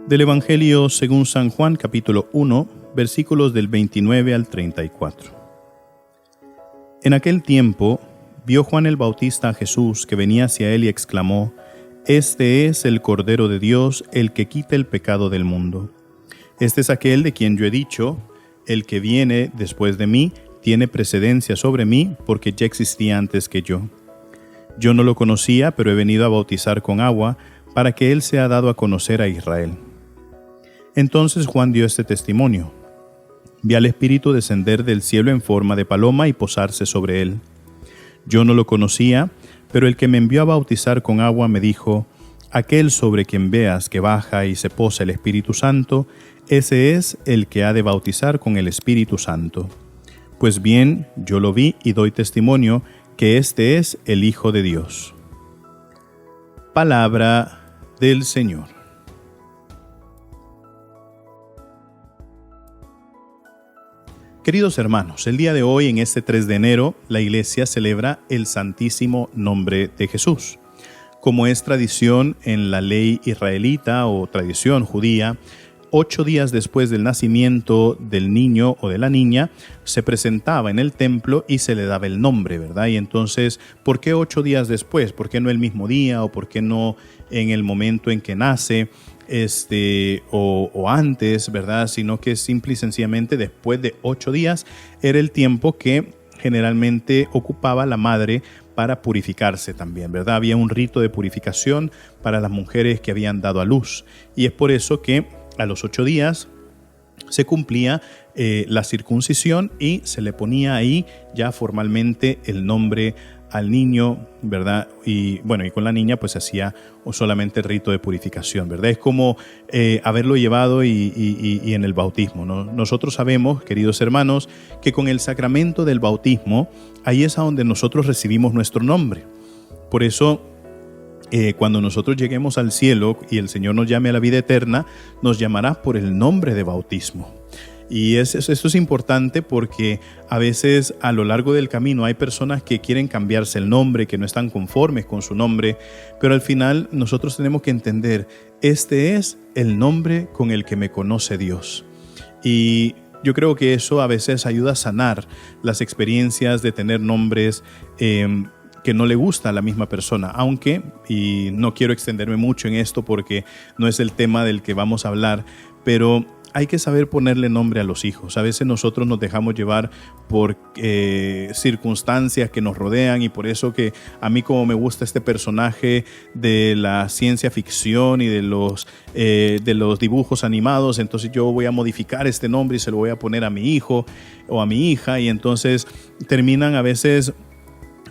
Del Evangelio según San Juan, capítulo 1, versículos del 29 al 34. En aquel tiempo vio Juan el Bautista a Jesús que venía hacia él y exclamó: «Este es el Cordero de Dios, el que quita el pecado del mundo. Este es aquel de quien yo he dicho: el que viene después de mí tiene precedencia sobre mí, porque ya existía antes que yo. Yo no lo conocía, pero he venido a bautizar con agua, para que él sea dado a conocer a Israel». Entonces Juan dio este testimonio: «Vi al Espíritu descender del cielo en forma de paloma y posarse sobre él. Yo no lo conocía, pero el que me envió a bautizar con agua me dijo: aquel sobre quien veas que baja y se posa el Espíritu Santo, ese es el que ha de bautizar con el Espíritu Santo. Pues bien, yo lo vi y doy testimonio que este es el Hijo de Dios». Palabra del Señor. Queridos hermanos, el día de hoy, en este 3 de enero, la Iglesia celebra el Santísimo Nombre de Jesús. Como es tradición en la ley israelita o tradición judía, 8 días después del nacimiento del niño o de la niña, se presentaba en el templo y se le daba el nombre, ¿verdad? Y entonces, ¿por qué 8 días después? ¿Por qué no el mismo día o por qué no en el momento en que nace? O antes, ¿verdad? Sino que simple y sencillamente después de 8 días era el tiempo que generalmente ocupaba la madre para purificarse también, ¿verdad? Había un rito de purificación para las mujeres que habían dado a luz, y es por eso que a los 8 días se cumplía la circuncisión y se le ponía ahí ya formalmente el nombre al niño, ¿verdad? Y bueno, y con la niña pues hacía solamente el rito de purificación, ¿verdad? Es como haberlo llevado y en el bautismo, ¿no? Nosotros sabemos, queridos hermanos, que con el sacramento del bautismo, ahí es a donde nosotros recibimos nuestro nombre. Por eso, cuando nosotros lleguemos al cielo y el Señor nos llame a la vida eterna, nos llamará por el nombre de bautismo. Y esto es importante porque a veces a lo largo del camino hay personas que quieren cambiarse el nombre, que no están conformes con su nombre, pero al final nosotros tenemos que entender: este es el nombre con el que me conoce Dios. Y yo creo que eso a veces ayuda a sanar las experiencias de tener nombres que no le gusta a la misma persona, aunque, y no quiero extenderme mucho en esto porque no es el tema del que vamos a hablar, pero hay que saber ponerle nombre a los hijos. A veces nosotros nos dejamos llevar por circunstancias que nos rodean, y por eso que a mí, como me gusta este personaje de la ciencia ficción y de los dibujos animados, entonces yo voy a modificar este nombre y se lo voy a poner a mi hijo o a mi hija, y entonces terminan a veces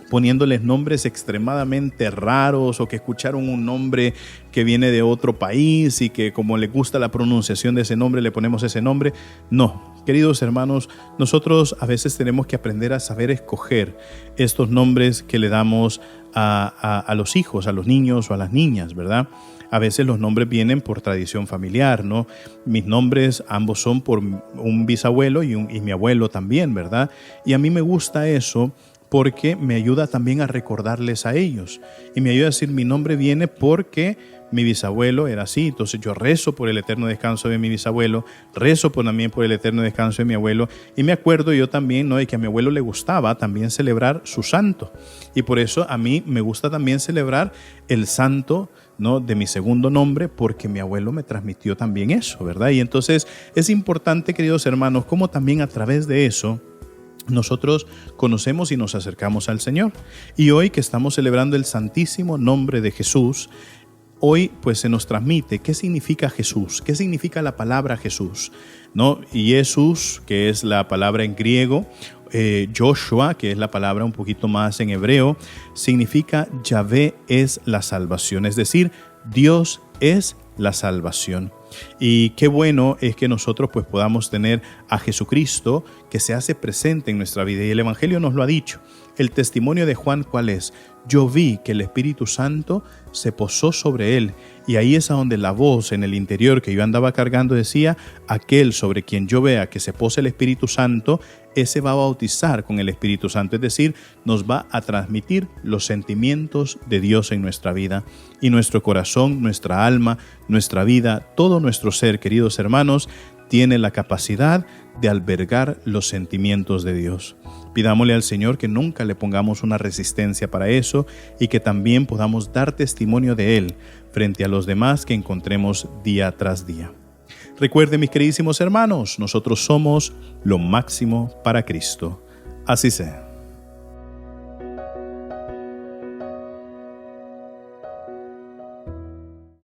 poniéndoles nombres extremadamente raros, o que escucharon un nombre que viene de otro país y que como les gusta la pronunciación de ese nombre le ponemos ese nombre. No, queridos hermanos, nosotros a veces tenemos que aprender a saber escoger estos nombres que le damos a los hijos, a los niños o a las niñas, ¿verdad? A veces los nombres vienen por tradición familiar, ¿no? Mis nombres ambos son por un bisabuelo y mi abuelo también, ¿verdad? Y a mí me gusta eso porque me ayuda también a recordarles a ellos. Y me ayuda a decir: mi nombre viene porque mi bisabuelo era así. Entonces yo rezo por el eterno descanso de mi bisabuelo, rezo también por el eterno descanso de mi abuelo. Y me acuerdo yo también, ¿no?, de que a mi abuelo le gustaba también celebrar su santo. Y por eso a mí me gusta también celebrar el santo, ¿no?, de mi segundo nombre, porque mi abuelo me transmitió también eso, ¿verdad? Y entonces es importante, queridos hermanos, cómo también a través de eso nosotros conocemos y nos acercamos al Señor. Y hoy que estamos celebrando el Santísimo Nombre de Jesús, hoy pues se nos transmite qué significa Jesús, qué significa la palabra Jesús, ¿no? Y Jesús, que es la palabra en griego, Joshua, que es la palabra un poquito más en hebreo, significa Yahvé es la salvación, es decir, Dios es la salvación. Y qué bueno es que nosotros pues podamos tener a Jesucristo que se hace presente en nuestra vida, y el Evangelio nos lo ha dicho. El testimonio de Juan, ¿cuál es? yo vi que el Espíritu Santo se posó sobre él. Y ahí es a donde la voz en el interior que yo andaba cargando decía, aquel sobre quien yo vea que se pose el Espíritu Santo, ese va a bautizar con el Espíritu Santo, es decir, nos va a transmitir los sentimientos de Dios en nuestra vida. Y nuestro corazón, nuestra alma, nuestra vida, todo nuestro ser, queridos hermanos, tiene la capacidad de albergar los sentimientos de Dios. Pidámosle al Señor que nunca le pongamos una resistencia para eso y que también podamos dar testimonio de Él frente a los demás que encontremos día tras día. Recuerden, mis queridísimos hermanos, nosotros somos lo máximo para Cristo. Así sea.